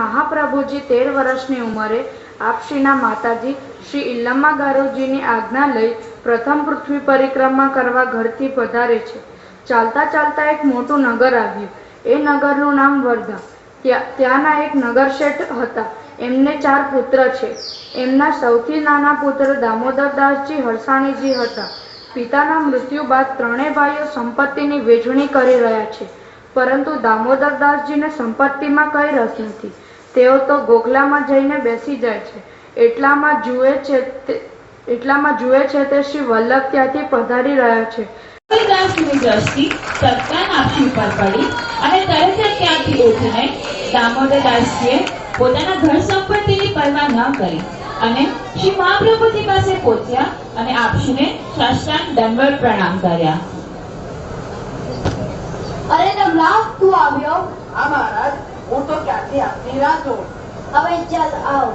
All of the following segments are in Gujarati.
મહાપ્રભુજી 13 વર્ષની ઉંમરે આપશ્રીના માતાજી શ્રી ઇલ્લમ્મા ગારુજીની આજ્ઞા લઈ પ્રથમ પૃથ્વી પરિક્રમા કરવા ઘરથી પધારે છે. ચાલતા ચાલતા એક મોટું નગર આવ્યું. એ નગરનું નામ વર્ધા. ત્યાંના એક નગરશેઠ હતા. એમને 4 પુત્ર છે. એમના સૌથી નાના પુત્ર દામોદરદાસજી હરસાણીજી હતા. પિતાના મૃત્યુ બાદ 3 ભાઈઓ સંપત્તિની વહેંચણી કરી રહ્યા છે, પરંતુ દામોદરદાસજીને સંપત્તિમાં કંઈ રસ નથી. તેઓ તો ગોખલામાં જઈને બેસી જાય છે. એટલામાં જુએ છે તે શ્રી વલ્લભ ત્યાંથી પધારી રહ્યા છે. દાસની દ્રષ્ટિ તત્કાળ આપશી ઉપર પડી અને તરત જ ત્યાંથી ઉઠીને દામોદરદાસજીએ પોતાના ઘર સંપત્તિની પરવા ન કરી અને શ્રી મહાપ્રભુજી પાસે પહોંચ્યા અને આપશીને સાષ્ટાંગ દંડવત પ્રણામ કર્યા. અરે કમલા, તું આવ્યો? હા મહારાજ, હું તો ક્યાંથી આપની રાહ જોઉં. હવે ચાલ આવ.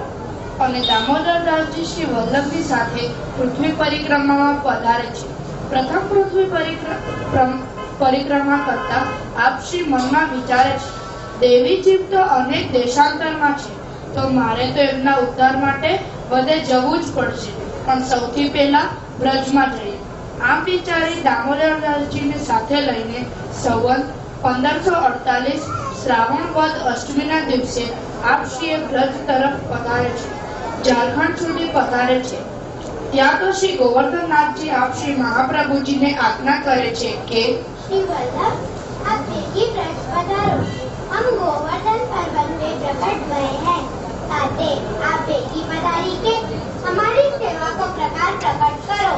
અને દામોદરદાસજી શ્રી વલ્લભની સાથે પૃથ્વી પરિક્રમામાં પધારે છે. પ્રથમ પૃથ્વી પરિક્રમા કરતા આપ શ્રી મનમાં વિચારે છે, દેવી જીવ તો અનેક દેશાંતરમાં છે, તો મારે તો એમના ઉદ્ધાર માટે બધે જવું જ પડશે, પણ સૌથી પહેલા બ્રજમાં જઈએ. આમ વિચારી દામોદરદાસજીને સાથે લઈને સંવત 1548 શ્રાવણ વદ અષ્ટમીના દિવસે આપ શ્રી બ્રજ તરફ પધારે છે. ઝારખંડ સુધી પધારે છે. ત્યાં તો શ્રી ગોવર્ધનનાથજી આપ શ્રી મહાપ્રભુજીને આજ્ઞા કરે છે કે श्री वल्लभ, आप बेटी ब्रज पधारो. हम गोवर्धन पर्वत पे प्रकट हुए हैं. ताते आप बेटी पधारी के हमारी सेवा को प्रकार प्रकट करो.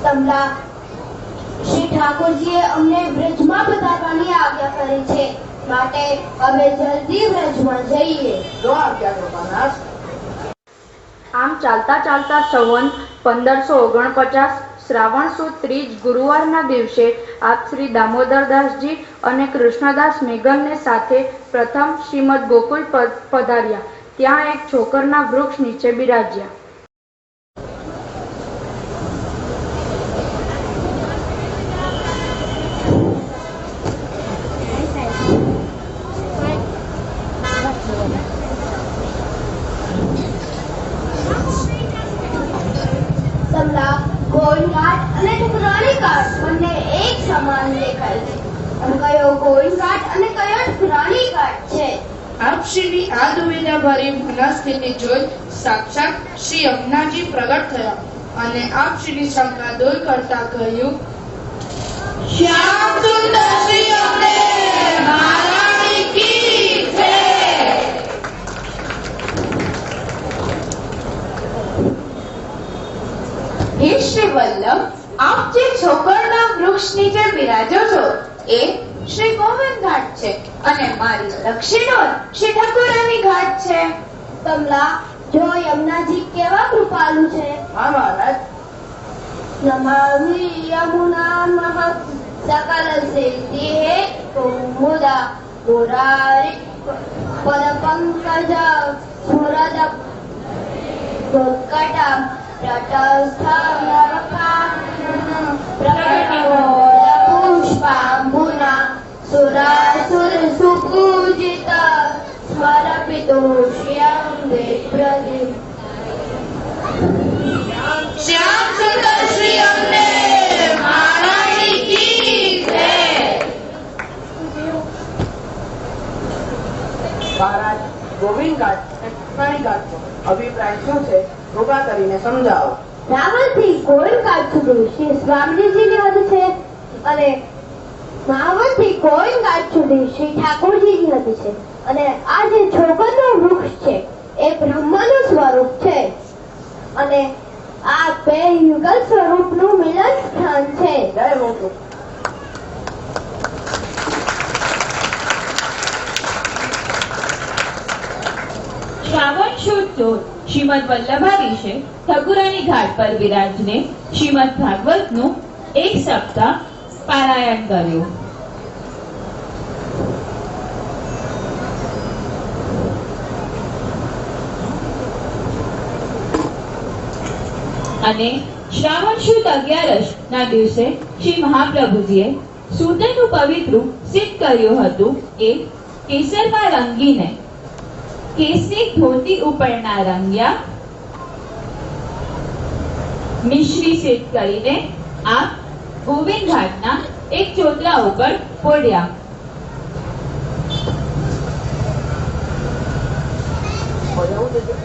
कमला, श्री ठाकुरजीए अમને બ્રજમાં પધારવાની આજ્ઞા કરી છે, માટે અમે જલ્દી બ્રજમાં જઈએ. જો આજ્ઞા કૃપાનાથ. આમ ચાલતા ચાલતા સંવત 1549 શ્રાવણ સુદ 30 ગુરુવારના દિવસે આપ શ્રી દામોદરદાસજી અને કૃષ્ણદાસ મેઘનને સાથે પ્રથમ શ્રીમદ ગોકુલ પધાર્યા. ત્યાં એક છોકરના વૃક્ષ નીચે બિરાજ્યા. કમલા, ગોવિંદઘાટ અને ઠુકરાણી ઘાટ બંને એક સમાન દેખાય છે. પણ કયો ગોવિંદઘાટ અને કયો ઠુકરાણી ઘાટ છે? આપ શ્રીની આ દુવિધા ભરી મનસ્થિતિ જોઈ સાક્ષાત શ્રી યમુનાજી પ્રગટ થયા અને આપ શ્રીની શંકા દૂર કરતા કહ્યું, શ્યામ સુંદર શ્રી અમને મહારાણી કી જય. હે શ્રી વલ્લભ, આપ જે છોકરના વૃક્ષ નીચે બિરાજો છો એ શ્રી ગોવિંદ ઘાટ છે અને મારી દક્ષિણ ઓર શ્રી ઠાકુરાની ઘાટ છે. કમલા, જો યમુનાજી કેવા કૃપાલુ છે. હા મહારાજ. નમામિ યમુના મહ સકલ સિદ્ધિ હે કુમુદા મુરારી પદ પંકજ સુરદ ગોકટમ પુષ્પાંબુના સુરાસુર સુપૂજિત સ્મરપિતોષ્યં વિપ્રદિ. શ્યામ સુંદર શ્રી અમને મહારાણી કી જય. મહારાજ, ગોવિંદ ઘાટ અને ઠુકરાણી ઘાટનો અભિપ્રાય શું છે? કૃપા કરીને સમજાવો. રાવણથી ગોવિંદઘાટ સુધી શ્રી સ્વામીજીની હદ છે અને મહાવનથી ગોવિંદઘાટ સુધી શ્રી ઠાકોરજીની હદ છે. અને આ જે છોકરનું વૃક્ષ છે એ બ્રહ્મનું સ્વરૂપ છે અને આ બે યુગલ સ્વરૂપનું મિલન સ્થાન છે. જય મોટું. શ્રાવણ સુદ 14 શ્રીમદ વલ્લભાધીશે ઠાકુરાની ઘાટ પર બિરાજને શ્રીમદ ભાગવતનું 1 સપ્તાહ પારાયણ કર્યું. અને શ્રાવણ સુદ 11 ના દિવસે શ્રી મહાપ્રભુજીએ સૂતરનું પવિત્ર સિદ્ધ કર્યું હતું એ કેસરમાં રંગીને કેસરી ધોતી ઉપરના રંગ્યા મિશ્રી સેટ કરીને આપ ગોવિંદ ઘાટના એક ચોતરા ઉપર પોડ્યા. પડ્યા હું